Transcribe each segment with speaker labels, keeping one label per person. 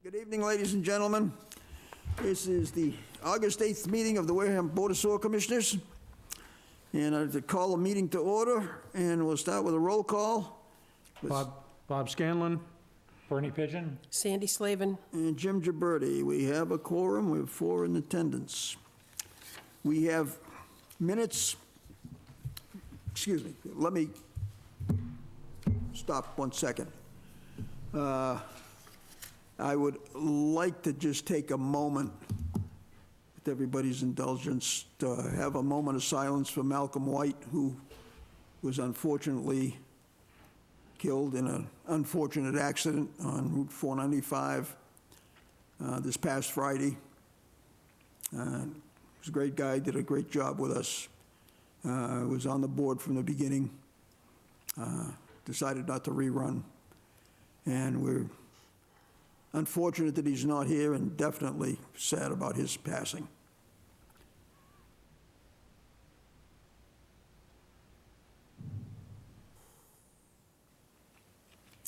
Speaker 1: Good evening, ladies and gentlemen. This is the August 8th meeting of the Wareham Board of Sewer Commissioners. And I'd like to call the meeting to order, and we'll start with a roll call.
Speaker 2: Bob Scanlon.
Speaker 3: Bernie Pigeon?
Speaker 4: Sandy Slavin.
Speaker 1: And Jim Gibberti. We have a quorum, we have 4 in attendance. We have minutes, excuse me, let me stop 1 second. I would like to just take a moment, with everybody's indulgence, to have a moment of silence for Malcolm White, who was unfortunately killed in an unfortunate accident on Route 495 this past Friday. He was a great guy, did a great job with us. Was on the board from the beginning. Decided not to rerun. And we're unfortunate that he's not here, and definitely sad about his passing.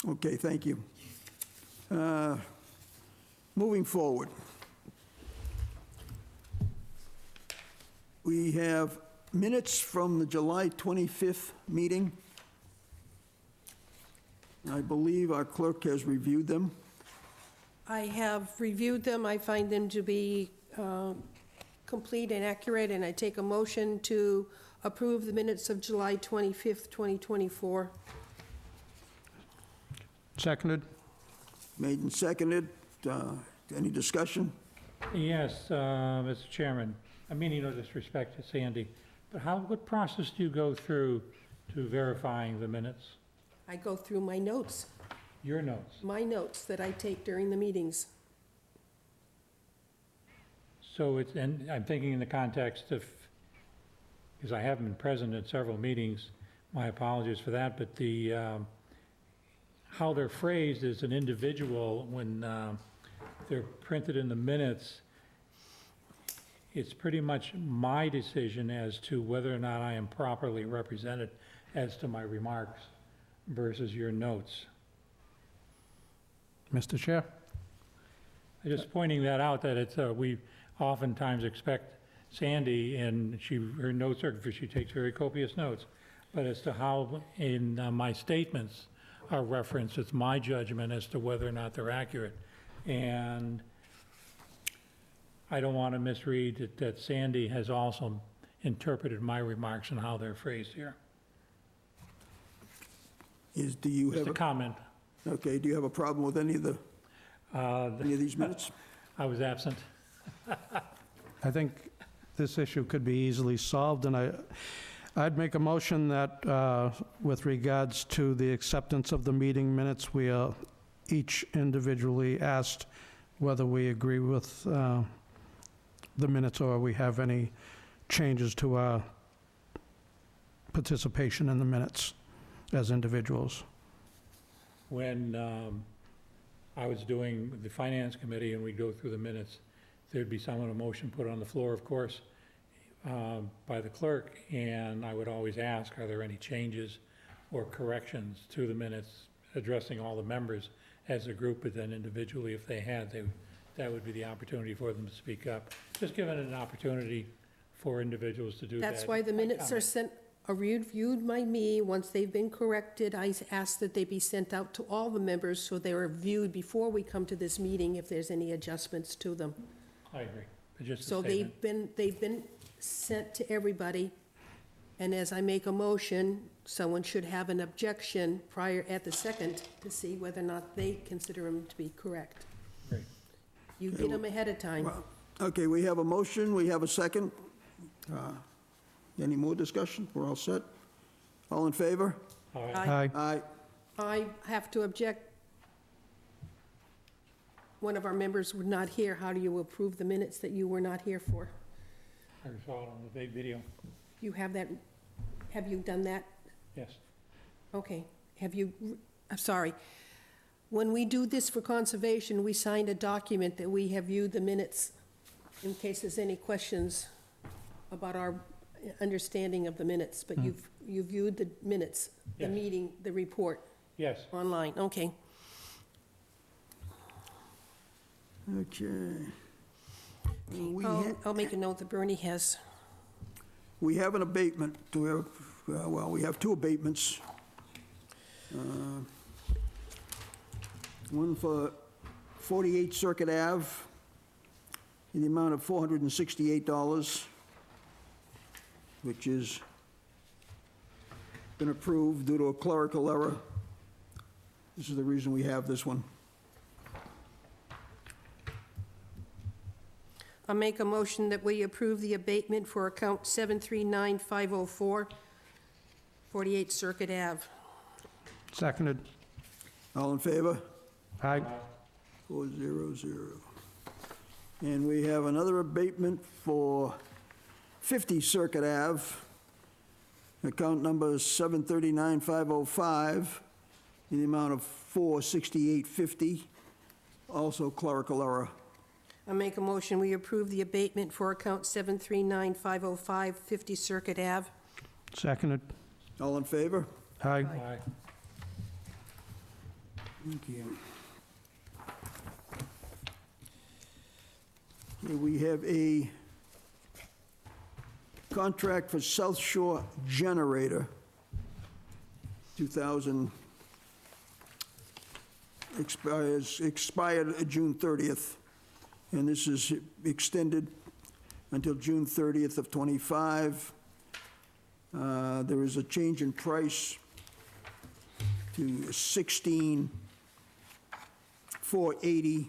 Speaker 1: Okay, thank you. Moving forward. We have minutes from the July 25th meeting. I believe our clerk has reviewed them.
Speaker 4: I have reviewed them. I find them to be complete and accurate, and I take a motion to approve the minutes of July 25th, 2024.
Speaker 2: Seconded.
Speaker 1: Made and seconded. Any discussion?
Speaker 3: Yes, Mr. Chairman, I mean no disrespect to Sandy, but what process do you go through to verifying the minutes?
Speaker 4: I go through my notes,
Speaker 3: Your notes?
Speaker 4: my notes that I take during the meetings.
Speaker 3: So and I'm thinking in the context of, because I haven't been present at several meetings, my apologies for that, but how they're phrased as an individual when they're printed in the minutes, it's pretty much my decision as to whether or not I am properly represented as to my remarks versus your notes.
Speaker 2: Mr. Chair?
Speaker 3: I'm just pointing that out, that it's, we oftentimes expect Sandy, and her notes are, she takes very copious notes, but as to how in my statements are referenced, it's my judgment as to whether or not they're accurate. And I don't want to misread that Sandy has also interpreted my remarks and how they're phrased here.
Speaker 1: Do you
Speaker 3: Just
Speaker 1: have
Speaker 3: a comment.
Speaker 1: Okay, do you have a problem with any of these minutes?
Speaker 3: I was absent.
Speaker 2: I think this issue could be easily solved, and I'd make a motion that with regards to the acceptance of the meeting minutes, we are each individually asked whether we agree with the minutes or we have any changes to our participation in the minutes as individuals.
Speaker 3: When I was doing the Finance Committee and we'd go through the minutes, there'd be a motion put on the floor, of course, by the clerk, and I would always ask, are there any changes or corrections to the minutes, addressing all the members as a group, but then individually, if they had, that would be the opportunity for them to speak up. Just giving it an opportunity for individuals to do that.
Speaker 4: That's why the minutes are reviewed by me. Once they've been corrected, I ask that they be sent out to all the members so they are viewed before we come to this meeting if there's any adjustments to them.
Speaker 3: I agree. But just a
Speaker 4: So
Speaker 3: statement.
Speaker 4: they've been sent to everybody, and as I make a motion, someone should have an objection prior at the second to see whether or not they consider them to be correct.
Speaker 3: Great.
Speaker 4: You get them ahead of time.
Speaker 1: Okay, we have a motion, we have a second. Any more discussion? We're all set? All in favor?
Speaker 3: All right.
Speaker 2: Aye.
Speaker 1: Aye.
Speaker 4: I have to object. One of our members was not here. How do you approve the minutes that you were not here for?
Speaker 3: I saw it on the big video.
Speaker 4: You have that, have you done that?
Speaker 3: Yes.
Speaker 4: Okay. I'm sorry. When we do this for conservation, we signed a document that we have viewed the minutes in case there's any questions about our understanding of the minutes, but you've viewed the minutes, the
Speaker 3: Yes.
Speaker 4: meeting, the report
Speaker 3: Yes.
Speaker 4: online, okay.
Speaker 1: Okay. We
Speaker 4: I'll make a note that Bernie has.
Speaker 1: We have an abatement, we have two abatements. One for 48 Circuit Ave in the amount of $468, which has been approved due to a clerical error. This is the reason we have this one.
Speaker 4: I'll make a motion that we approve the abatement for account 739504, 48 Circuit Ave.
Speaker 2: Seconded.
Speaker 1: All in favor?
Speaker 2: Aye.
Speaker 1: 400. And we have another abatement for 50 Circuit Ave, account number 739505, in the amount of $468.50, also clerical error.
Speaker 4: I'll make a motion, we approve the abatement for account 739505, 50 Circuit Ave.
Speaker 2: Seconded.
Speaker 1: All in favor?
Speaker 2: Aye.
Speaker 3: Aye.
Speaker 1: Thank you. Okay, we have a contract for South Shore Generator, 2000, expired June 30th, and this is extended until June 30th of '25. There is a change in price to $16,480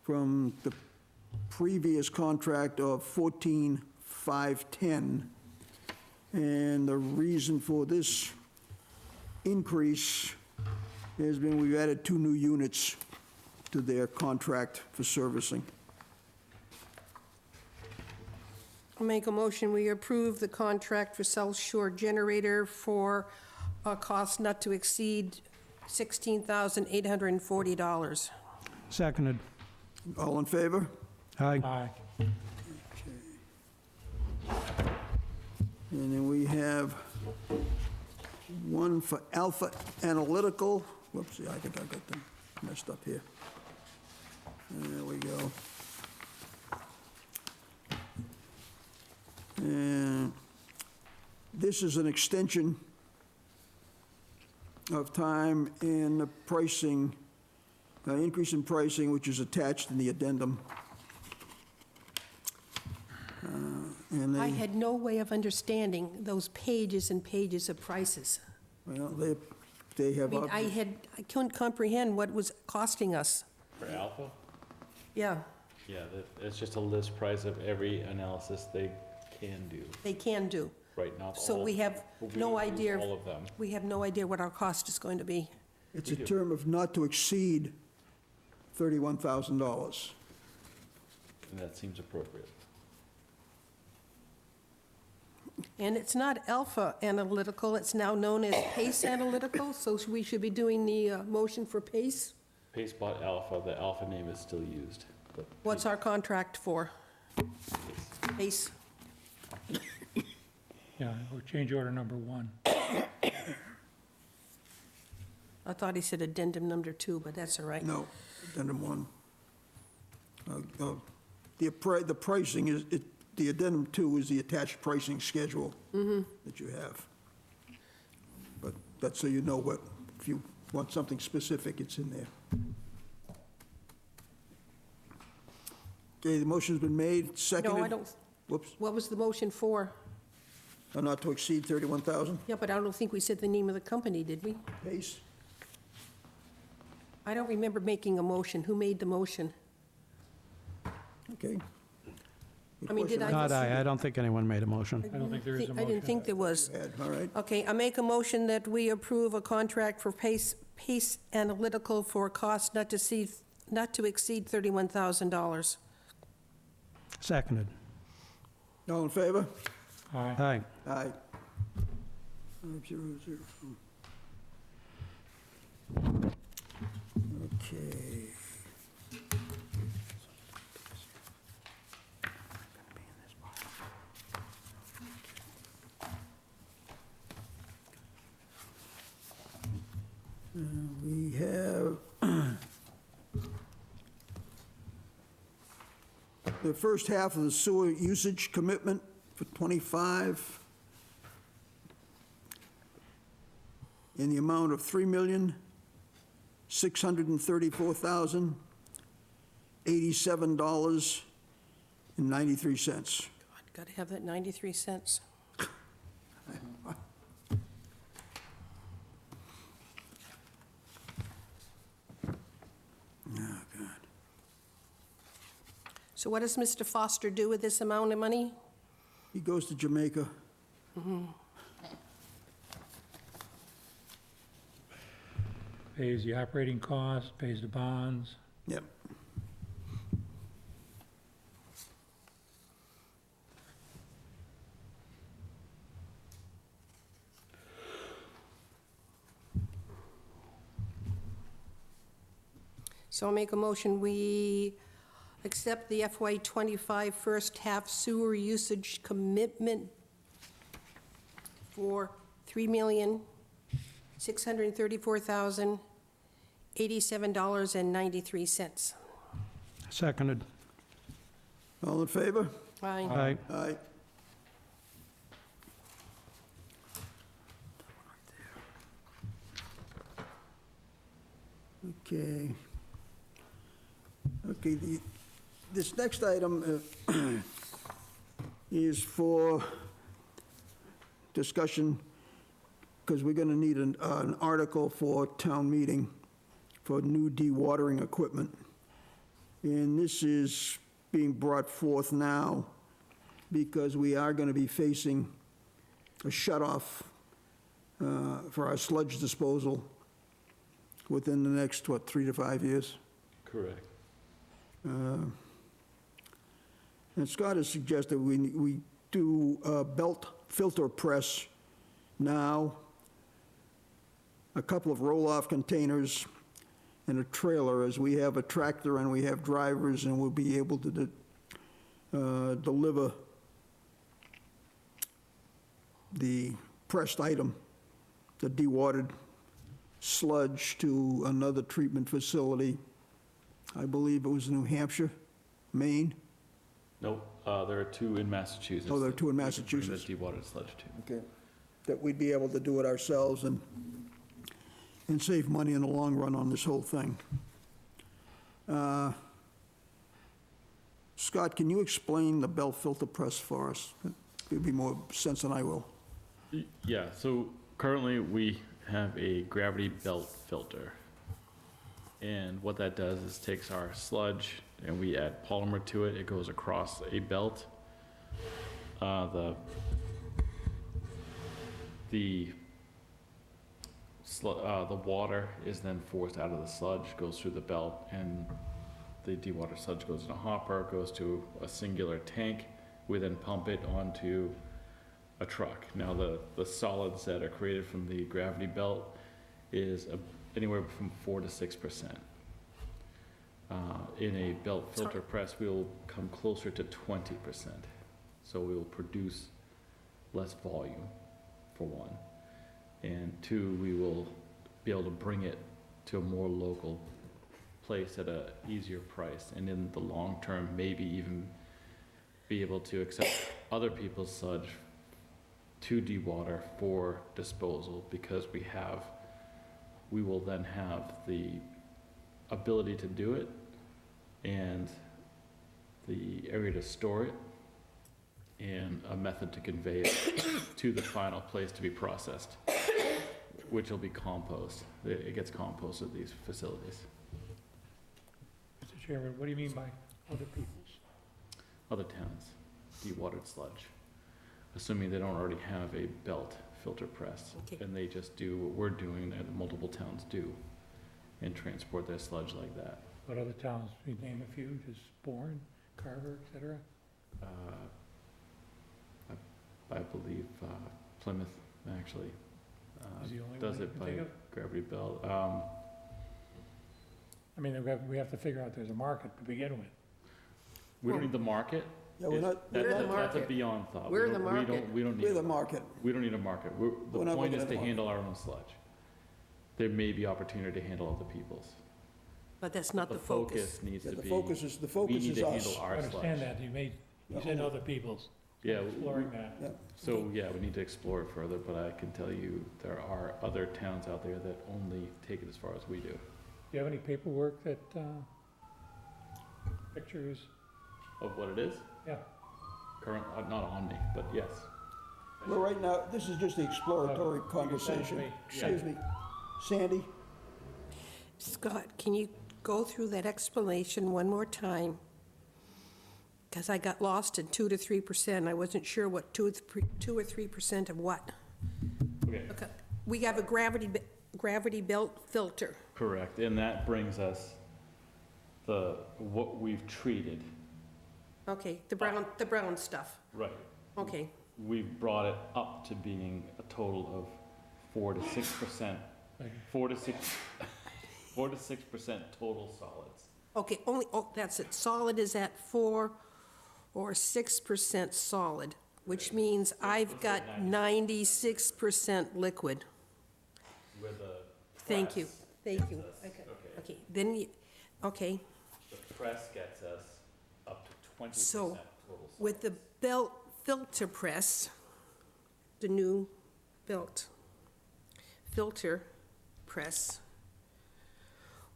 Speaker 1: from the previous contract of $14,510. And the reason for this increase has been we've added 2 new units to their contract for servicing.
Speaker 4: I'll make a motion, we approve the contract for South Shore Generator for a cost not to exceed $16,840.
Speaker 2: Seconded.
Speaker 1: All in favor?
Speaker 2: Aye.
Speaker 3: Aye.
Speaker 1: And then we have one for Alpha Analytical. Whoopsie, I think I got them messed up here. There we go. And this is an extension of time and the pricing, increase in pricing, which is attached in the addendum. And
Speaker 4: I
Speaker 1: they,
Speaker 4: had no way of understanding those pages and pages of prices.
Speaker 1: well, they
Speaker 4: I
Speaker 1: have,
Speaker 4: mean, I couldn't comprehend what was costing us.
Speaker 5: For Alpha?
Speaker 4: Yeah,
Speaker 5: Yeah, it's just a list price of every analysis they can do.
Speaker 4: they can do.
Speaker 5: Right now,
Speaker 4: So we have no
Speaker 5: use
Speaker 4: idea,
Speaker 5: all of them.
Speaker 4: we have no idea what our cost is going to be.
Speaker 1: it's a term of not to exceed $31,000.
Speaker 5: And that seems appropriate.
Speaker 4: And it's not Alpha Analytical, it's now known as Pace Analytical, so we should be doing the motion for Pace.
Speaker 5: Pace bought Alpha, the Alpha name is still used. But
Speaker 4: What's our contract for? Pace.
Speaker 3: Yeah, or change order number 1.
Speaker 4: I thought he said addendum number 2, but that's all right.
Speaker 1: No, addendum 1. The pricing is, the addendum 2 is the attached pricing schedule that you have. But that's so you know what, if you want something specific, it's in there. Okay, the motion's been made, seconded.
Speaker 4: No, I don't,
Speaker 1: Whoops,
Speaker 4: what was the motion for?
Speaker 1: not to exceed 31,000.
Speaker 4: Yeah, but I don't think we said the name of the company, did we?
Speaker 1: Pace?
Speaker 4: I don't remember making a motion. Who made the motion?
Speaker 1: Okay.
Speaker 4: I mean, did I
Speaker 2: Not
Speaker 4: just-
Speaker 2: I don't think anyone made a motion.
Speaker 3: I don't think there is a
Speaker 4: I didn't
Speaker 3: motion.
Speaker 4: think there was.
Speaker 1: All right,
Speaker 4: Okay, I make a motion that we approve a contract for Pace Analytical for a cost not to exceed $31,000.
Speaker 2: Seconded.
Speaker 1: all in favor?
Speaker 3: Aye.
Speaker 2: Aye.
Speaker 1: Aye. 500. Okay. We have the first half of the sewer usage commitment for '25 in the amount of $3,634,087.93.
Speaker 4: Got to have that 93 cents.
Speaker 1: Oh, God.
Speaker 4: So what does Mr. Foster do with this amount of money?
Speaker 1: He goes to Jamaica.
Speaker 3: Pays the operating costs, pays the bonds.
Speaker 1: Yep.
Speaker 4: So I'll make a motion, we accept the FY '25 first half sewer usage commitment for $3,634,087.93.
Speaker 2: Seconded.
Speaker 1: All in favor?
Speaker 4: Aye.
Speaker 2: Aye.
Speaker 1: Aye. Okay. Okay, this next item is for discussion, because we're going to need an article for town meeting for new dewatering equipment. And this is being brought forth now because we are going to be facing a shut-off for our sludge disposal within the next, 3 to 5 years?
Speaker 5: Correct.
Speaker 1: And Scott has suggested we do a belt filter press now, a couple of roll-off containers, and a trailer, as we have a tractor and we have drivers, and we'll be able to deliver the pressed item, the dewatered sludge, to another treatment facility. I believe it was New Hampshire, Maine.
Speaker 5: Nope, there are two in Massachusetts.
Speaker 1: Oh, there are two in
Speaker 5: that we can bring
Speaker 1: Massachusetts.
Speaker 5: the dewatered sludge to.
Speaker 1: Okay. That we'd be able to do it ourselves and save money in the long run on this whole thing. Scott, can you explain the belt filter press for us? It'd be more sense than I will.
Speaker 5: Yeah, so currently we have a gravity belt filter. And what that does is takes our sludge and we add polymer to it. It goes across a belt. The water is then forced out of the sludge, goes through the belt, and the dewatered sludge goes in a hopper, goes to a singular tank. We then pump it onto a truck. Now, the solids that are created from the gravity belt is anywhere from 4 to 6%. In a belt filter press, we will come closer to 20%. So we will produce less volume, for one. And two, we will be able to bring it to a more local place at a easier price. And in the long term, maybe even be able to accept other people's sludge to dewater for disposal, because we will then have the ability to do it and the area to store it and a method to convey it to the final place to be processed, which will be compost. It gets composted at these facilities.
Speaker 3: Mr. Chairman, what do you mean by other people's?
Speaker 5: Other towns, dewatered sludge, assuming they don't already have a belt filter press.
Speaker 4: Okay.
Speaker 5: And they just do what we're doing, that multiple towns do, and transport their sludge like that.
Speaker 3: What other towns, we name a few, just Bourne, Carver, et cetera?
Speaker 5: I believe Plymouth, actually,
Speaker 3: Is the only
Speaker 5: does
Speaker 3: one you
Speaker 5: it
Speaker 3: can
Speaker 5: by
Speaker 3: think of?
Speaker 5: gravity belt.
Speaker 3: I mean, we have to figure out there's a market to begin with.
Speaker 5: We don't need the market.
Speaker 1: Yeah, we're not,
Speaker 4: We're the
Speaker 5: That's a
Speaker 4: market.
Speaker 5: beyond thought.
Speaker 4: We're
Speaker 5: We
Speaker 4: the
Speaker 5: don't-
Speaker 4: market.
Speaker 5: We don't need.
Speaker 1: we're the
Speaker 5: a
Speaker 1: market.
Speaker 5: We don't need a market.
Speaker 1: We're
Speaker 5: The
Speaker 1: not
Speaker 5: point
Speaker 1: looking
Speaker 5: is
Speaker 1: at
Speaker 5: to
Speaker 1: a market.
Speaker 5: handle our own sludge. There may be opportunity to handle other people's.
Speaker 4: But that's not the focus.
Speaker 5: Needs
Speaker 1: Yeah,
Speaker 5: to
Speaker 1: the
Speaker 5: be.
Speaker 1: focus is, the
Speaker 5: We
Speaker 1: focus
Speaker 5: need
Speaker 1: is
Speaker 5: to
Speaker 1: us.
Speaker 5: handle
Speaker 3: I
Speaker 5: our
Speaker 3: understand
Speaker 5: sludge.
Speaker 3: that, you said other people's,
Speaker 5: Yeah,
Speaker 3: exploring that.
Speaker 1: Yeah.
Speaker 5: so, yeah, we need to explore it further, but I can tell you, there are other towns out there that only take it as far as we do.
Speaker 3: Do you have any paperwork that, pictures?
Speaker 5: Of what it is?
Speaker 3: Yeah.
Speaker 5: Current, not on me, but yes.
Speaker 1: Well, right now, this is just the exploratory
Speaker 3: You can send it to
Speaker 1: conversation.
Speaker 3: me.
Speaker 1: Excuse me. Sandy?
Speaker 4: Scott, can you go through that explanation one more time? Because I got lost in 2 to 3%. I wasn't sure what 2 or 3% of what.
Speaker 5: Okay.
Speaker 4: Okay. We have a gravity belt filter.
Speaker 5: Correct, and that brings us what we've treated.
Speaker 4: Okay, the brown stuff.
Speaker 5: Right.
Speaker 4: Okay,
Speaker 5: We've brought it up to being a total of 4 to 6%, 4 to 6% total solids.
Speaker 4: okay, that's it. Solid is at 4 or 6% solid, which means I've got 96% liquid.
Speaker 5: With a
Speaker 4: Thank you,
Speaker 5: press
Speaker 4: thank you.
Speaker 5: gets us-
Speaker 4: Okay,
Speaker 5: Okay,
Speaker 4: okay, then you, okay,
Speaker 5: the press gets us up to 20%
Speaker 4: So,
Speaker 5: total solids.
Speaker 4: with the belt filter press, the new belt filter press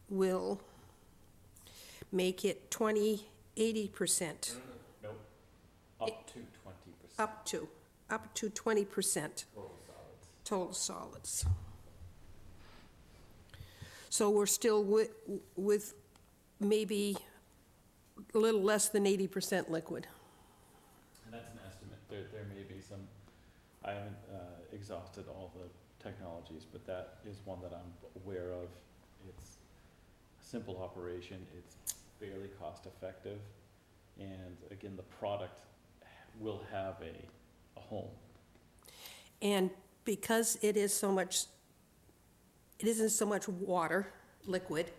Speaker 4: will make it 80%,
Speaker 5: Nope, up to 20%
Speaker 4: up to 20%
Speaker 5: total solids.
Speaker 4: total solids. So we're still with maybe a little less than 80% liquid.
Speaker 5: And that's an estimate. There may be some, I haven't exhausted all the technologies, but that is one that I'm aware of. It's a simple operation, it's fairly cost effective, and again, the product will have a home.
Speaker 4: And because it isn't so much water, liquid,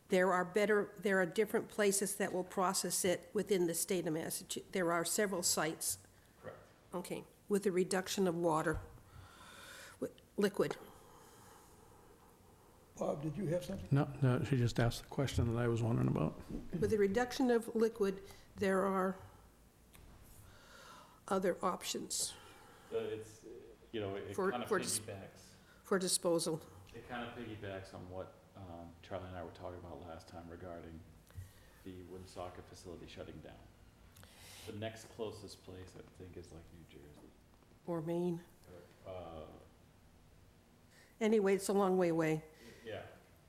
Speaker 4: there are different places that will process it within the state of Massachusetts. There are several sites,
Speaker 5: Correct.
Speaker 4: okay, with a reduction of water, liquid.
Speaker 1: Bob, did you have something?
Speaker 2: No, she just asked the question that I was wondering about.
Speaker 4: With the reduction of liquid, there are other options
Speaker 5: So it's, it
Speaker 4: For-
Speaker 5: kind of
Speaker 4: for dis-
Speaker 5: piggybacks,
Speaker 4: for disposal.
Speaker 5: it kind of piggybacks on what Charlie and I were talking about last time regarding the Woonsocket facility shutting down. The next closest place, I think, is like New Jersey.
Speaker 4: Or Maine.
Speaker 5: Uh,
Speaker 4: Anyway, it's a long way away.
Speaker 5: Yeah,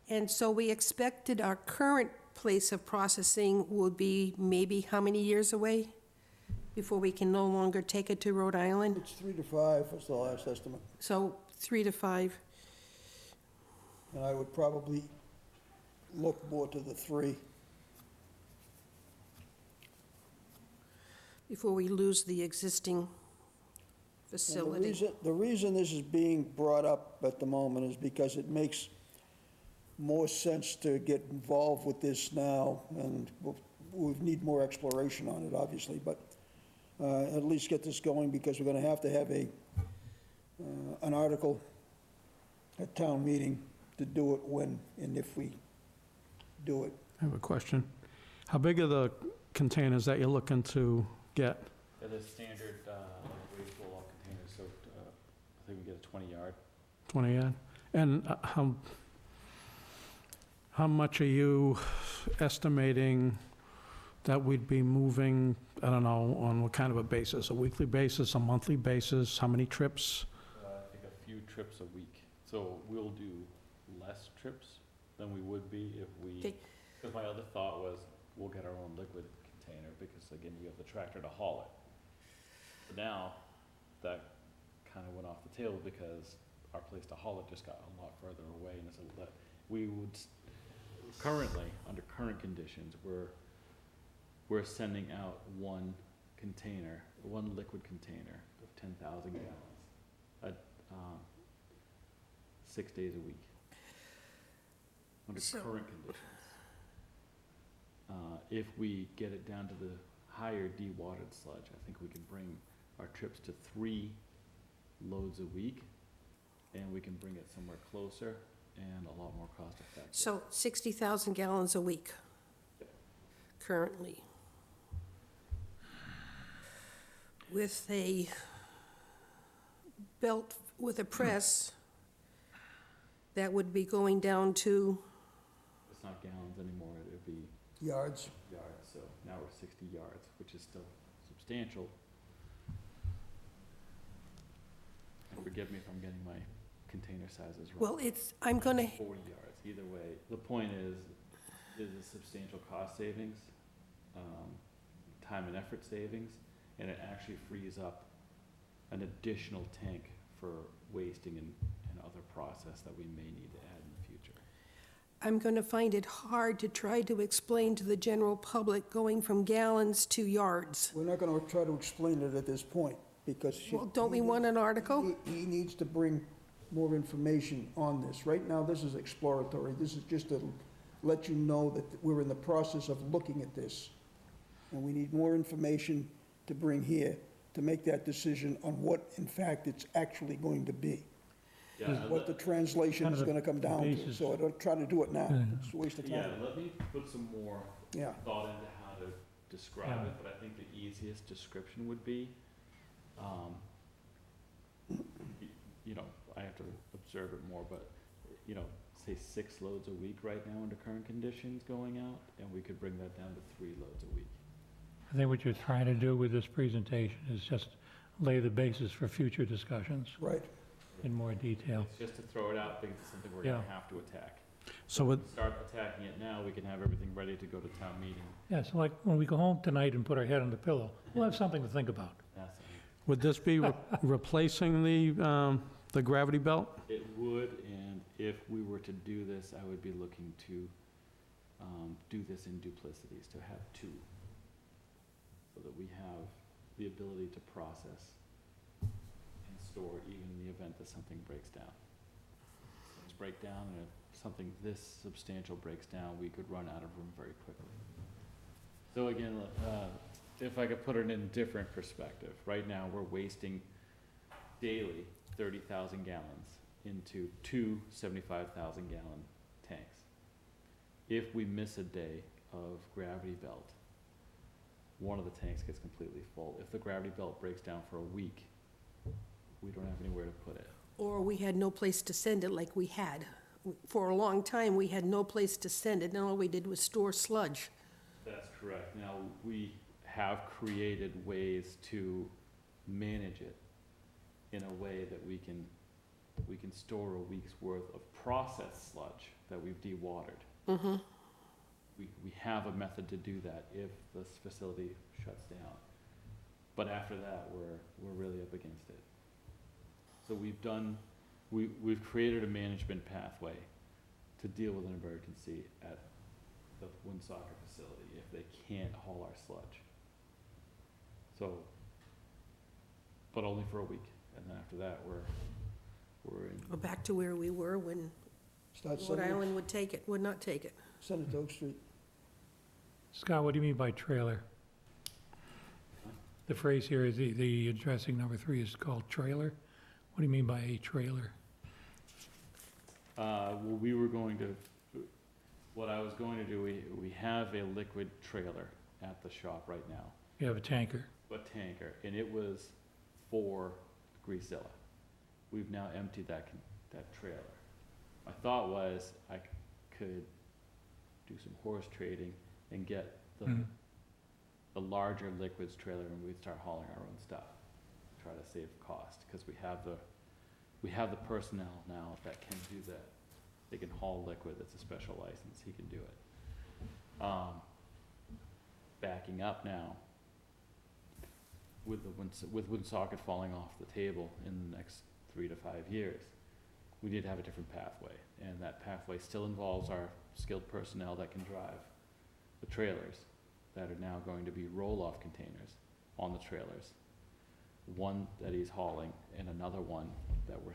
Speaker 4: And so we expected our current place of processing would be maybe how many years away before we can no longer take it to Rhode Island?
Speaker 1: It's 3 to 5 was the last estimate,
Speaker 4: So 3 to 5.
Speaker 1: and I would probably look more to the 3.
Speaker 4: Before we lose the existing
Speaker 1: And
Speaker 4: facility.
Speaker 1: the reason this is being brought up at the moment is because it makes more sense to get involved with this now, and we need more exploration on it, obviously, but at least get this going, because we're gonna have to have an article at town meeting to do it when and if we do it.
Speaker 2: I have a question. How big are the containers that you're looking to get?
Speaker 5: yeah, the standard, wage roll-off containers, so, I think we get a 20-yard.
Speaker 2: 20 yard? And how much are you estimating that we'd be moving, I don't know, on what kind of a basis? A weekly basis, a monthly basis? How many trips?
Speaker 5: I think a few trips a week. So we'll do less trips than we would be if we,
Speaker 4: Okay.
Speaker 5: because my other thought was, we'll get our own liquid container, because again, we have the tractor to haul it. But now, that kind of went off the table because our place to haul it just got a lot further away, and so that, we would, currently, under current conditions, we're sending out one container, one liquid container of 10,000 gallons, 6 days a week. Under
Speaker 4: So-
Speaker 5: current conditions. If we get it down to the higher dewatered sludge, I think we can bring our trips to 3 loads a week, and we can bring it somewhere closer and a lot more cost effective.
Speaker 4: So 60,000 gallons a week currently. With a belt, with a press, that would be going down to,
Speaker 5: It's not gallons anymore, it would be
Speaker 1: Yards.
Speaker 5: yards, so now we're 60 yards, which is still substantial. And forgive me if I'm getting my container sizes wrong.
Speaker 4: well, I'm gonna,
Speaker 5: 40 yards, either way. The point is a substantial cost savings, time and effort savings, and it actually frees up an additional tank for wasting and other process that we may need to add in the future.
Speaker 4: I'm gonna find it hard to try to explain to the general public going from gallons to yards.
Speaker 1: We're not going to try to explain it at this point, because
Speaker 4: Well, don't we want an article?
Speaker 1: he needs to bring more information on this. Right now, this is exploratory. This is just to let you know that we're in the process of looking at this. And we need more information to bring here to make that decision on what, in fact, it's actually going to be,
Speaker 5: Yeah,
Speaker 1: what the translation
Speaker 3: Kind
Speaker 1: is
Speaker 3: of the
Speaker 1: going to come down to.
Speaker 3: basis.
Speaker 1: So I don't try to do it now. It's a waste of
Speaker 5: yeah,
Speaker 1: time.
Speaker 5: let me put some more
Speaker 1: Yeah.
Speaker 5: thought into how to describe
Speaker 3: Yeah.
Speaker 5: it, but I think the easiest description would be, you know, I have to observe it more, but, you know, say 6 loads a week right now under current conditions going out, and we could bring that down to 3 loads a week.
Speaker 3: I think what you're trying to do with this presentation is just lay the basis for future discussions
Speaker 1: Right.
Speaker 3: in more detail.
Speaker 5: It's just to throw it out because it's something we're gonna
Speaker 3: Yeah.
Speaker 5: have to attack.
Speaker 2: So with,
Speaker 5: Start attacking it now, we can have everything ready to go to town meeting.
Speaker 3: Yeah, so like when we go home tonight and put our head on the pillow, we'll have something to think about.
Speaker 5: That's it.
Speaker 2: would this be replacing the gravity belt?
Speaker 5: It would, and if we were to do this, I would be looking to do this in duplicities, to have 2. So that we have the ability to process and store even in the event that something breaks down. Things break down, and if something this substantial breaks down, we could run out of room very quickly. So again, if I could put it in a different perspective, right now, we're wasting daily 30,000 gallons into 2 75,000 gallon tanks. If we miss a day of gravity belt, one of the tanks gets completely full. If the gravity belt breaks down for a week, we don't have anywhere to put it.
Speaker 4: Or we had no place to send it like we had. For a long time, we had no place to send it, and all we did was store sludge.
Speaker 5: That's correct. Now, we have created ways to manage it in a way that we can store a week's worth of processed sludge that we've dewatered.
Speaker 4: Mm-hmm.
Speaker 5: We have a method to do that if this facility shuts down. But after that, we're really up against it. So we've created a management pathway to deal with an emergency at the Woonsocket facility if they can't haul our sludge. So, but only for a week, and then after that, we're in.
Speaker 4: We're back to where we were when
Speaker 1: Start
Speaker 4: Rhode
Speaker 1: sending it,
Speaker 4: Island would take it, would not take it.
Speaker 1: send it to Oak Street.
Speaker 3: Scott, what do you mean by trailer? The phrase here is the addressing number 3 is called trailer. What do you mean by a trailer?
Speaker 5: Well, what I was going to do, we have a liquid trailer at the shop right now,
Speaker 3: You have a tanker.
Speaker 5: a tanker, and it was for Greasezilla. We've now emptied that trailer. My thought was I could do some horse trading and get
Speaker 3: Mhm.
Speaker 5: the larger liquids trailer, and we'd start hauling our own stuff, try to save cost, because we have the personnel now that can do that. They can haul liquid, that's a special license, he can do it. Backing up now, with Woonsocket falling off the table in the next 3 to 5 years, we need to have a different pathway, and that pathway still involves our skilled personnel that can drive the trailers that are now going to be roll-off containers on the trailers. One that he's hauling and another one that we're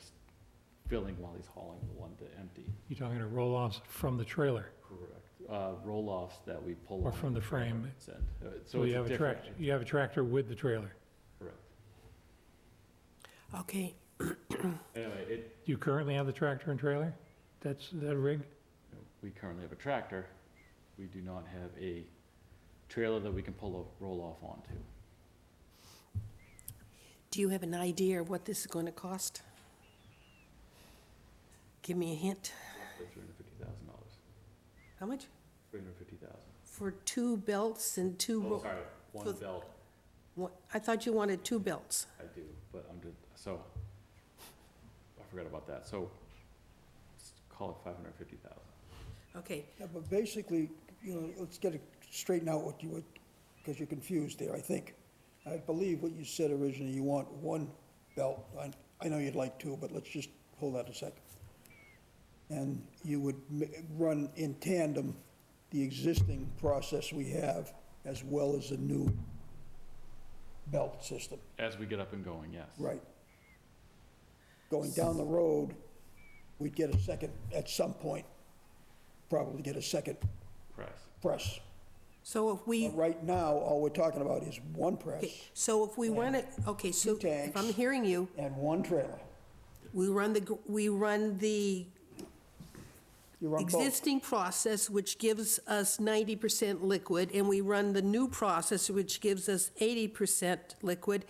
Speaker 5: filling while he's hauling the one to empty.
Speaker 3: You're talking to roll-offs from the trailer,
Speaker 5: Correct. Roll-offs that we pull
Speaker 3: or
Speaker 5: on
Speaker 3: from the frame.
Speaker 5: railroads and,
Speaker 3: So
Speaker 5: it's
Speaker 3: you have a
Speaker 5: different-
Speaker 3: tractor, you have a tractor with the trailer.
Speaker 5: Correct.
Speaker 4: Okay,
Speaker 5: Anyway,
Speaker 3: Do you currently have the tractor and trailer? that rig?
Speaker 5: We currently have a tractor. We do not have a trailer that we can roll off onto.
Speaker 4: Do you have an idea of what this is going to cost? Give me a hint.
Speaker 5: $350,000.
Speaker 4: How much?
Speaker 5: $350,000.
Speaker 4: For 2 belts and 2...
Speaker 5: Oh, sorry, one
Speaker 4: for-
Speaker 5: belt,
Speaker 4: I thought you wanted 2 belts.
Speaker 5: I do, but so, I forgot about that. So, let's call it $550,000.
Speaker 4: Okay,
Speaker 1: Yeah, but basically, let's get it straightened out what you would, because you're confused there, I think. I believe what you said originally, you want 1 belt. I know you'd like 2, but let's just hold that a second. And you would run in tandem the existing process we have as well as a new belt system.
Speaker 5: As we get up and going, yes.
Speaker 1: Right. Going down the road, we'd get a second, at some point, probably get a second
Speaker 5: Press.
Speaker 1: press.
Speaker 4: so if we...
Speaker 1: But right now, all we're talking about is 1 press
Speaker 4: Okay, so if we run it, okay, so
Speaker 1: 2
Speaker 4: if I'm
Speaker 1: tanks.
Speaker 4: hearing you,
Speaker 1: and 1 trailer.
Speaker 4: we run the
Speaker 1: You run both.
Speaker 4: existing process, which gives us 90% liquid, and we run the new process, which gives us 80% liquid,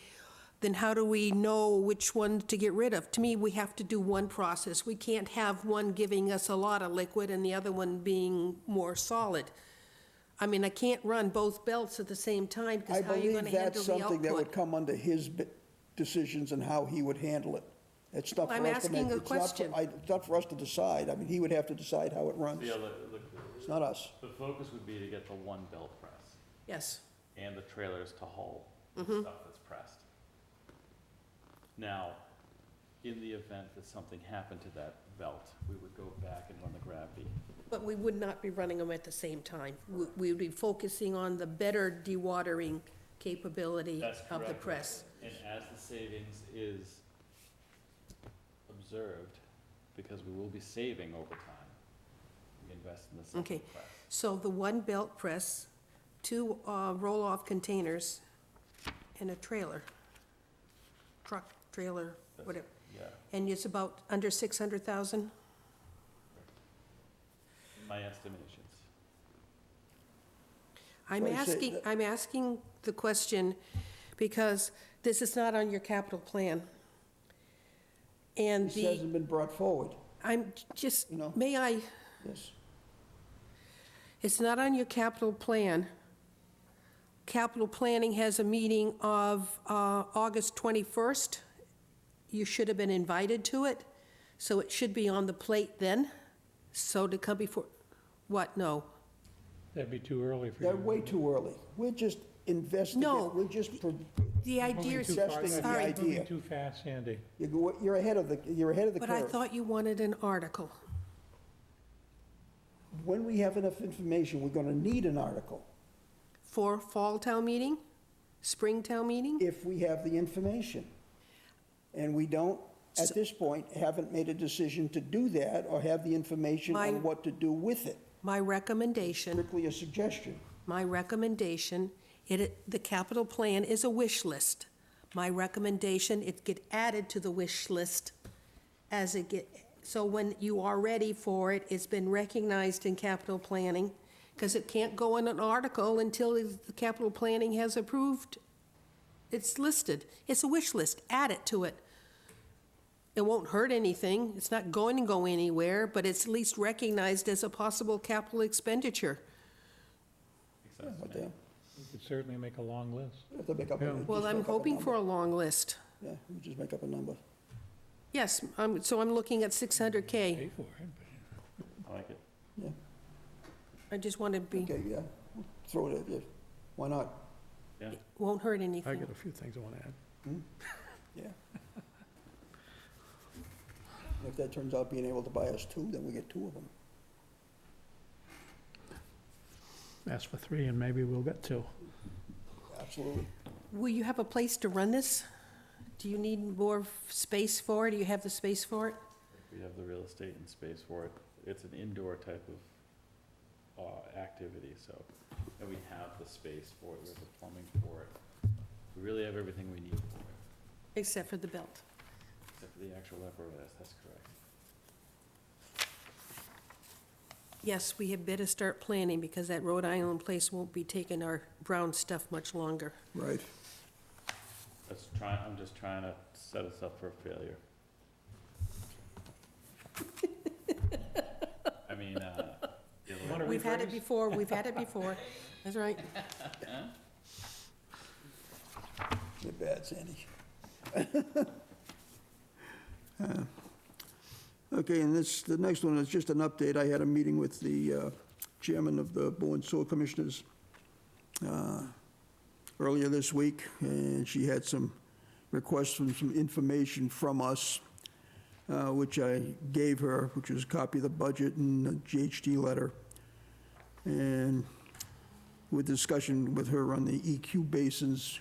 Speaker 4: then how do we know which one to get rid of? To me, we have to do one process. We can't have one giving us a lot of liquid and the other one being more solid. I mean, I can't run both belts at the same time,
Speaker 1: I
Speaker 4: because how are you
Speaker 1: believe
Speaker 4: gonna handle
Speaker 1: that's
Speaker 4: the
Speaker 1: something that would
Speaker 4: output?
Speaker 1: come under his decisions and how he would handle it. It's not for us
Speaker 4: I'm
Speaker 1: to make.
Speaker 4: asking a
Speaker 1: it's not for-
Speaker 4: question.
Speaker 1: It's not for us to decide. I mean, he would have to decide how it runs.
Speaker 5: Yeah,
Speaker 1: It's not us.
Speaker 5: the focus would be to get the 1 belt press
Speaker 4: Yes,
Speaker 5: and the trailers to haul the stuff that's pressed. Now, in the event that something happened to that belt, we would go back and run the gravity.
Speaker 4: but we would not be running them at the same time. We would be focusing on the better dewatering capability
Speaker 5: That's
Speaker 4: of the
Speaker 5: correct.
Speaker 4: press.
Speaker 5: And as the savings is observed, because we will be saving over time, we invest in the second
Speaker 4: Okay.
Speaker 5: press.
Speaker 4: So the 1 belt press, 2 roll-off containers, and a trailer, truck, trailer,
Speaker 5: That's-
Speaker 4: whatever.
Speaker 5: Yeah,
Speaker 4: And it's about under 600,000?
Speaker 5: my estimations.
Speaker 4: I'm
Speaker 1: Well, you say
Speaker 4: asking,
Speaker 1: that-
Speaker 4: I'm asking the question because this is not on your capital plan. And
Speaker 1: This hasn't been brought forward,
Speaker 4: I'm just,
Speaker 1: You know.
Speaker 4: may I,
Speaker 1: yes.
Speaker 4: it's not on your capital plan. Capital planning has a meeting of August 21st. You should have been invited to it, so it should be on the plate then. So to come before, what, no?
Speaker 3: That'd be too early for you.
Speaker 1: They're way too early. We're just investigating,
Speaker 4: No.
Speaker 1: we're just,
Speaker 4: The idea
Speaker 3: Moving
Speaker 4: is,
Speaker 3: too far.
Speaker 1: Suggesting the
Speaker 4: sorry,
Speaker 1: idea.
Speaker 3: Moving too fast, Sandy.
Speaker 1: you're ahead of the
Speaker 4: but I
Speaker 1: curve.
Speaker 4: thought you wanted an article.
Speaker 1: When we have enough information, we're gonna need an article,
Speaker 4: For fall town meeting? Spring town meeting?
Speaker 1: if we have the information. And we don't, at this point, haven't made a decision to do that or have the information
Speaker 4: My-
Speaker 1: on what to do with it.
Speaker 4: My recommendation,
Speaker 1: Strictly a suggestion.
Speaker 4: the capital plan is a wish list. My recommendation, it get added to the wish list as it get, so when you are ready for it, it's been recognized in capital planning, because it can't go in an article until the capital planning has approved. It's listed. It's a wish list. Add it to it. It won't hurt anything. It's not going to go anywhere, but it's at least recognized as a possible capital expenditure.
Speaker 5: Makes
Speaker 1: Yeah,
Speaker 5: sense to
Speaker 1: but
Speaker 5: me.
Speaker 1: they
Speaker 3: You could certainly make a long list.
Speaker 1: have to make up.
Speaker 2: Yeah.
Speaker 4: Well,
Speaker 1: just
Speaker 4: I'm
Speaker 1: make up a
Speaker 4: hoping
Speaker 1: number.
Speaker 4: for a long list.
Speaker 1: Yeah, we just make up a number.
Speaker 4: Yes, so I'm looking at 600K.
Speaker 3: Pay for it,
Speaker 5: I like it.
Speaker 1: Yeah,
Speaker 4: I just want to be,
Speaker 1: okay, yeah, throw it at you. Why not?
Speaker 5: Yeah,
Speaker 4: won't hurt
Speaker 2: I
Speaker 4: anything.
Speaker 2: got a few things I want to add.
Speaker 1: Yeah. If that turns out being able to buy us 2, then we get 2 of them.
Speaker 2: Ask for 3 and maybe we'll get 2.
Speaker 1: Absolutely.
Speaker 4: Will you have a place to run this? Do you need more space for it? Do you have the space for it?
Speaker 5: we have the real estate and space for it. It's an indoor type of activity, so, and we have the space for it, we have the plumbing for it. We really have everything we need for it,
Speaker 4: Except for the belt.
Speaker 5: except for the actual apparatus, that's correct.
Speaker 4: Yes, we had better start planning, because that Rhode Island place won't be taking our brown stuff much longer.
Speaker 1: Right.
Speaker 5: I'm just trying to set us up for failure. I mean,
Speaker 3: Wanna
Speaker 4: We've had it
Speaker 3: rephrase?
Speaker 4: before, we've had it before. That's right.
Speaker 1: You're bad, Sandy. Okay, and the next one is just an update. I had a meeting with the chairman of the Board and Sewer Commissioners earlier this week, and she had some requests for some information from us, which I gave her, which was a copy of the budget and the GHD letter. And with discussion with her on the EQ basins,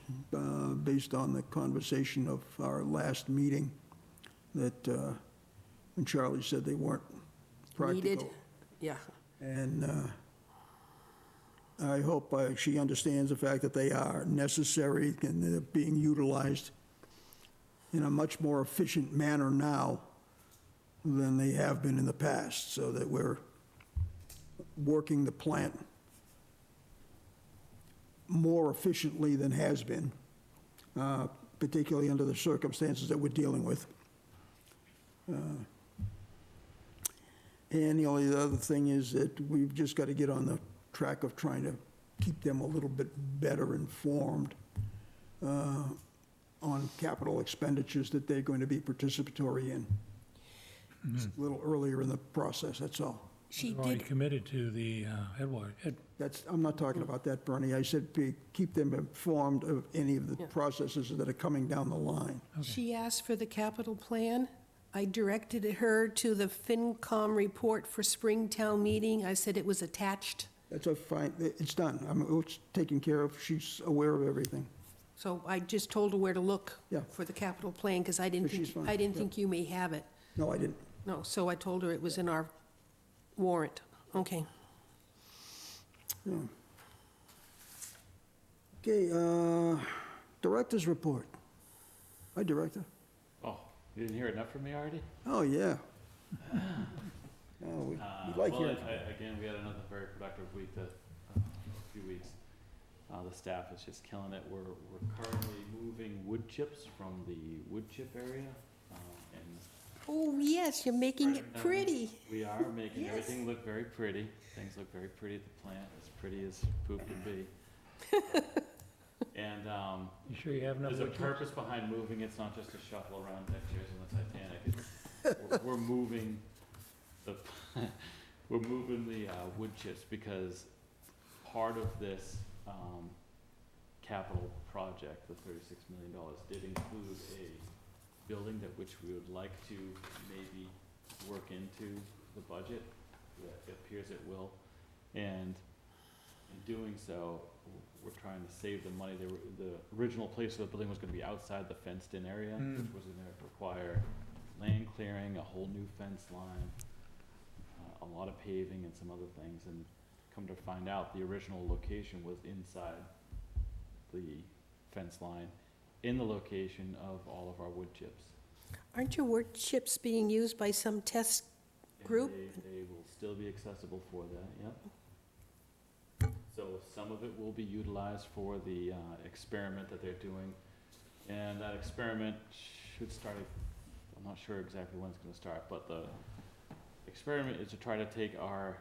Speaker 1: based on the conversation of our last meeting, that, and Charlie said they weren't practical.
Speaker 4: Needed, yeah.
Speaker 1: And I hope she understands the fact that they are necessary and they're being utilized in a much more efficient manner now than they have been in the past, so that we're working the plant more efficiently than has been, particularly under the circumstances that we're dealing with. And the only other thing is that we've just got to get on the track of trying to keep them a little bit better informed on capital expenditures that they're going to be participatory in. A little earlier in the process, that's all.
Speaker 4: She
Speaker 3: We've already
Speaker 4: did,
Speaker 3: committed to the
Speaker 1: I'm not talking about that, Bernie. I said keep them informed of any of the
Speaker 4: Yeah.
Speaker 1: processes that are coming down the line.
Speaker 4: she asked for the capital plan. I directed her to the FinCom report for Springtown meeting. I said it was attached.
Speaker 1: That's a fine, it's done. It's taken care of. She's aware of everything.
Speaker 4: So I just told her where to look
Speaker 1: Yeah.
Speaker 4: for the capital plan, because I didn't
Speaker 1: But she's
Speaker 4: think,
Speaker 1: fine,
Speaker 4: I didn't
Speaker 1: yeah.
Speaker 4: think you may have it.
Speaker 1: No, I didn't.
Speaker 4: No, so I told her it was in our warrant. Okay.
Speaker 1: Yeah. Okay, director's report. Hi, Director.
Speaker 5: oh, you didn't hear enough from me already?
Speaker 1: Oh, yeah. Oh, we like
Speaker 5: Well,
Speaker 1: hearing.
Speaker 5: again, we had another very productive week, few weeks. The staff is just killing it. We're currently moving wood chips from the wood chip area, and
Speaker 4: Oh, yes, you're making it pretty.
Speaker 5: we are making
Speaker 4: Yes.
Speaker 5: everything look very pretty. Things look very pretty at the plant, as pretty as poop can be. And,
Speaker 3: You sure you have enough
Speaker 5: there's a
Speaker 3: wood chips?
Speaker 5: purpose behind moving. It's not just to shuffle around deck chairs on the Titanic. We're moving the, we're moving the wood chips because part of this capital project, the $36 million, did include a building that which we would like to maybe work into the budget. It appears it will. And in doing so, we're trying to save the money. The original place of the building was gonna be outside the fenced-in area, which was gonna require land clearing, a whole new fence line, a lot of paving and some other things. And come to find out, the original location was inside the fence line, in the location of all of our wood chips.
Speaker 4: Aren't your wood chips being used by some test
Speaker 5: And
Speaker 4: group?
Speaker 5: They will still be accessible for that, yep. So some of it will be utilized for the experiment that they're doing. And that experiment should start, I'm not sure exactly when it's gonna start, but the experiment is to try to take our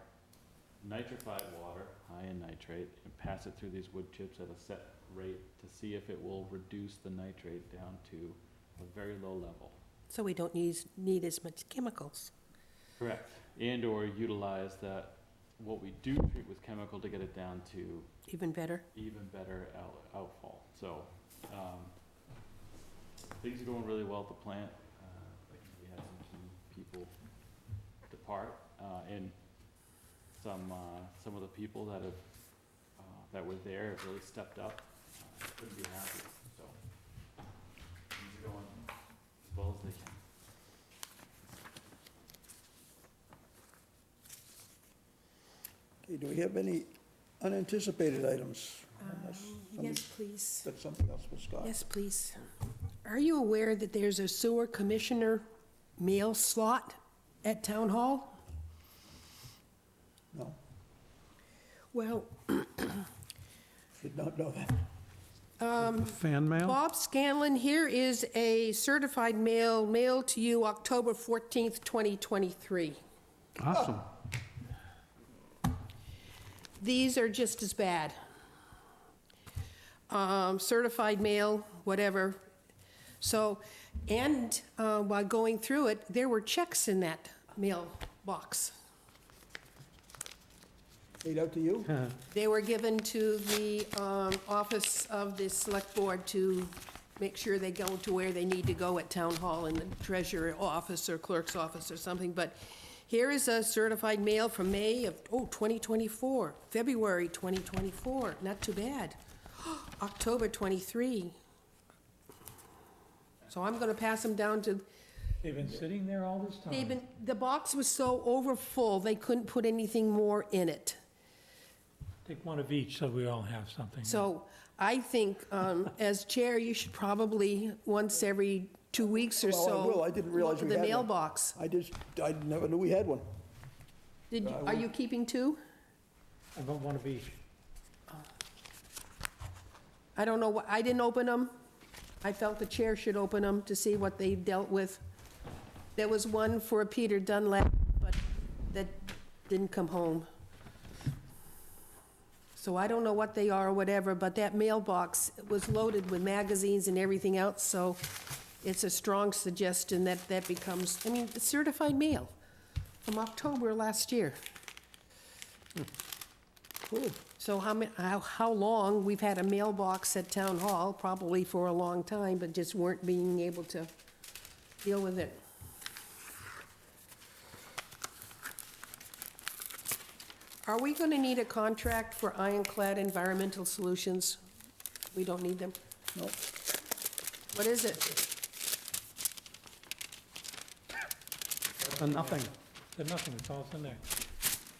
Speaker 5: nitrified water, high in nitrate, and pass it through these wood chips at a set rate to see if it will reduce the nitrate down to a very low level.
Speaker 4: So we don't need as much chemicals.
Speaker 5: Correct. And/or utilize that, what we do treat with chemical to get it down to
Speaker 4: Even better.
Speaker 5: even better outfall. So, things are going really well at the plant. Like we had some key people depart, and some of the people that have, that were there have really stepped up. Couldn't be happier, so. Things are going as well as they can.
Speaker 1: Okay, do we have any unanticipated items? Unless somebody
Speaker 4: Yes, please.
Speaker 1: said something else for Scott.
Speaker 4: Yes, please. Are you aware that there's a sewer commissioner mail slot at Town Hall?
Speaker 1: No,
Speaker 4: Well,
Speaker 1: did not know that.
Speaker 2: Fan mail?
Speaker 4: Bob Scanlon, here is a certified mail mailed to you October 14th, 2023.
Speaker 2: Awesome.
Speaker 4: These are just as bad. Certified mail, whatever. So, and while going through it, there were checks in that mailbox.
Speaker 1: Paid out to you?
Speaker 4: They were given to the office of the select board to make sure they go to where they need to go at town hall in the treasurer office or clerk's office or something. But here is a certified mail from May of, 2024, February 2024, not too bad. October 23. So I'm gonna pass them down to,
Speaker 3: They've been sitting there all this time.
Speaker 4: the box was so overfull, they couldn't put anything more in it.
Speaker 3: Take one of each so we all have something.
Speaker 4: So I think, as chair, you should probably, once every 2 weeks or
Speaker 1: Well, I
Speaker 4: so.
Speaker 1: will. I didn't realize
Speaker 4: look at
Speaker 1: we had
Speaker 4: the
Speaker 1: one.
Speaker 4: mailbox.
Speaker 1: I never knew we had one.
Speaker 4: Are you keeping two?
Speaker 3: I want one of each.
Speaker 4: I don't know, I didn't open them. I felt the chair should open them to see what they dealt with. There was one for a Peter Dunlap, but that didn't come home. So I don't know what they are or whatever, but that mailbox was loaded with magazines and everything else, so it's a strong suggestion that that becomes, I mean, it's certified mail from October last year.
Speaker 1: Cool.
Speaker 4: So how long, we've had a mailbox at Town Hall, probably for a long time, but just weren't being able to deal with it. Are we gonna need a contract for Ironclad Environmental Solutions? We don't need them?
Speaker 1: No.
Speaker 4: What is it?
Speaker 2: Nothing.
Speaker 3: There's nothing, it's all in there.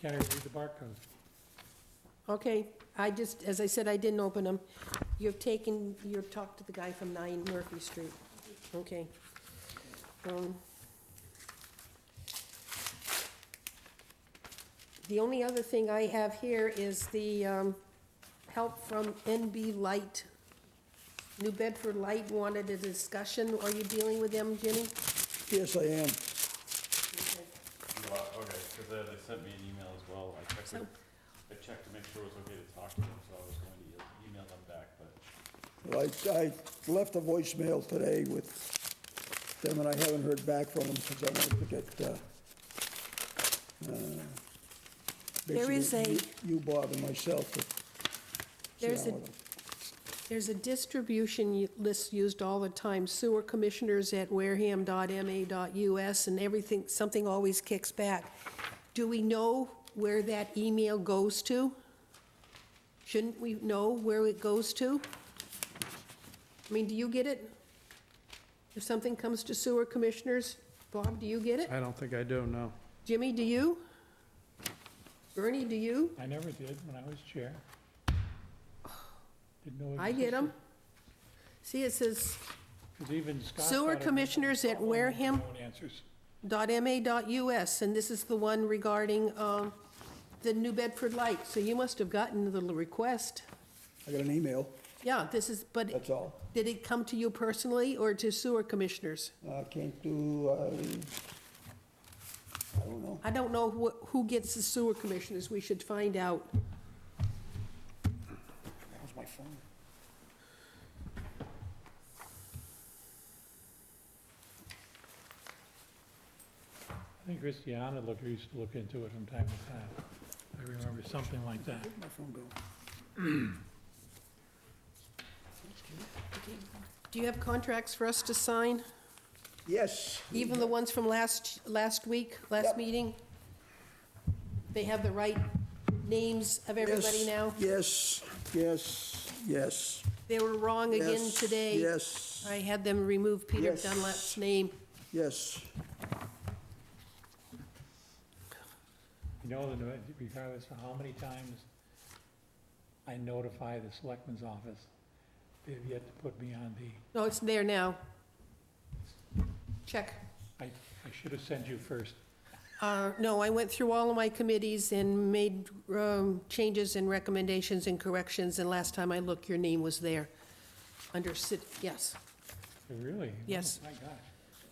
Speaker 3: Can't even read the barcode.
Speaker 4: Okay, as I said, I didn't open them. You've talked to the guy from 9 Murphy Street. Okay. The only other thing I have here is the help from NB Light. New Bedford Light wanted a discussion. Are you dealing with them, Jimmy?
Speaker 1: Yes, I am.
Speaker 5: Okay, because they sent me an email as well. I checked to make sure it was okay to talk to them, so I was going to email them back, but.
Speaker 1: Well, I left a voicemail today with them, and I haven't heard back from them since I wanted to get,
Speaker 4: There is
Speaker 1: basically you, Bob, and myself to sit
Speaker 4: There's
Speaker 1: down
Speaker 4: a-
Speaker 1: with them.
Speaker 4: There's a distribution list used all the time, sewer commissioners at wareham.ma.us, and everything, something always kicks back. Do we know where that email goes to? Shouldn't we know where it goes to? I mean, do you get it? If something comes to sewer commissioners, Bob, do you get it?
Speaker 2: I don't think I do, no.
Speaker 4: Jimmy, do you? Bernie, do you?
Speaker 3: I never did when I was chair. Didn't know it
Speaker 4: I get them.
Speaker 3: existed.
Speaker 4: See, it says
Speaker 3: 'Cause even Scott
Speaker 4: Sewer
Speaker 3: got it.
Speaker 4: commissioners at Wareham.
Speaker 3: No one answers.
Speaker 4: .ma.us, and this is the one regarding the New Bedford Light. So you must have gotten the request.
Speaker 1: I got an email,
Speaker 4: Yeah, this is, but
Speaker 1: that's all.
Speaker 4: did it come to you personally or to sewer commissioners?
Speaker 1: Can't do, I don't know.
Speaker 4: I don't know who gets the sewer commissioners. We should find out.
Speaker 1: How's my phone?
Speaker 3: I think Christiana used to look into it from time to time. I remember something like that.
Speaker 1: Where'd my phone go?
Speaker 4: Do you have contracts for us to sign?
Speaker 1: Yes.
Speaker 4: Even the ones from last week, last
Speaker 1: Yep.
Speaker 4: meeting? They have the right names of everybody
Speaker 1: Yes,
Speaker 4: now?
Speaker 1: Yes, yes, yes.
Speaker 4: They were wrong again
Speaker 1: Yes,
Speaker 4: today.
Speaker 1: Yes,
Speaker 4: I had them remove Peter
Speaker 1: Yes.
Speaker 4: Dunlap's name.
Speaker 1: yes.
Speaker 3: You know, regardless of how many times I notify the selectman's office, they've yet to put me on the,
Speaker 4: No, it's there now. Check.
Speaker 3: I should have sent you first.
Speaker 4: No, I went through all of my committees and made changes and recommendations and corrections, and last time I looked, your name was there, under city, yes.
Speaker 3: Really?
Speaker 4: Yes.
Speaker 3: Oh, my gosh.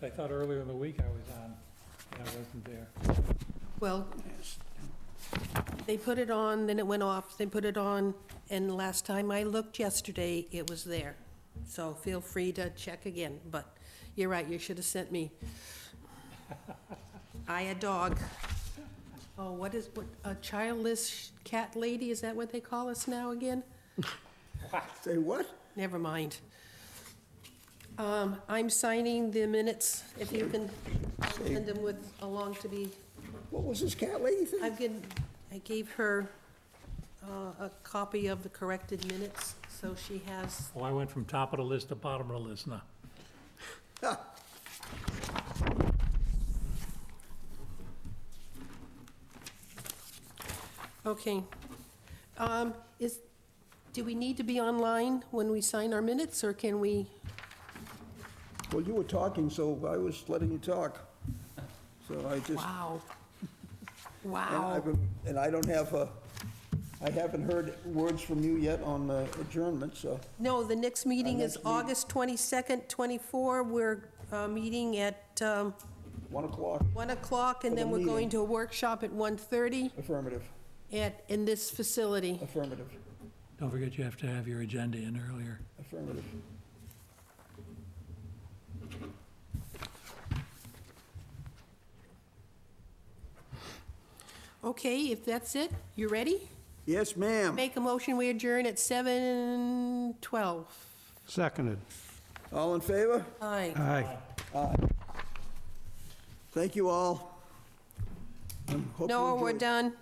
Speaker 3: I thought earlier in the week I was on, and I wasn't there.
Speaker 4: Well, they put it on, then it went off, they put it on, and last time I looked yesterday, it was there. So feel free to check again, but you're right, you should have sent me. A dog. Oh, what, a childless cat lady, is that what they call us now again?
Speaker 1: Say what?
Speaker 4: Never mind. I'm signing the minutes, if you can send them along to be,
Speaker 1: What was this cat lady thing?
Speaker 4: I gave her a copy of the corrected minutes, so she has,
Speaker 3: Well, I went from top of the list to bottom of the list now.
Speaker 4: okay. Do we need to be online when we sign our minutes, or can we?
Speaker 1: Well, you were talking, so I was letting you talk. So I just,
Speaker 4: Wow.
Speaker 1: and
Speaker 4: Wow.
Speaker 1: and I don't have I haven't heard words from you yet on the adjournment, so.
Speaker 4: No, the next meeting is
Speaker 1: next meeting-
Speaker 4: August 22nd, 24. We're meeting at
Speaker 1: 1 o'clock,
Speaker 4: 1 o'clock, and
Speaker 1: For the
Speaker 4: then we're going
Speaker 1: meeting.
Speaker 4: to a workshop at 1:30
Speaker 1: affirmative,
Speaker 4: in this facility.
Speaker 1: affirmative,
Speaker 3: Don't forget you have to have your agenda in earlier.
Speaker 1: affirmative.
Speaker 4: Okay, if that's it, you ready?
Speaker 1: Yes, ma'am.
Speaker 4: Make a motion, we adjourn at 7:12.
Speaker 2: Seconded.
Speaker 1: All in favor?
Speaker 4: Aye.
Speaker 2: Aye.
Speaker 1: Thank you all. Hope you
Speaker 4: Noah, we're
Speaker 1: enjoyed.
Speaker 4: done.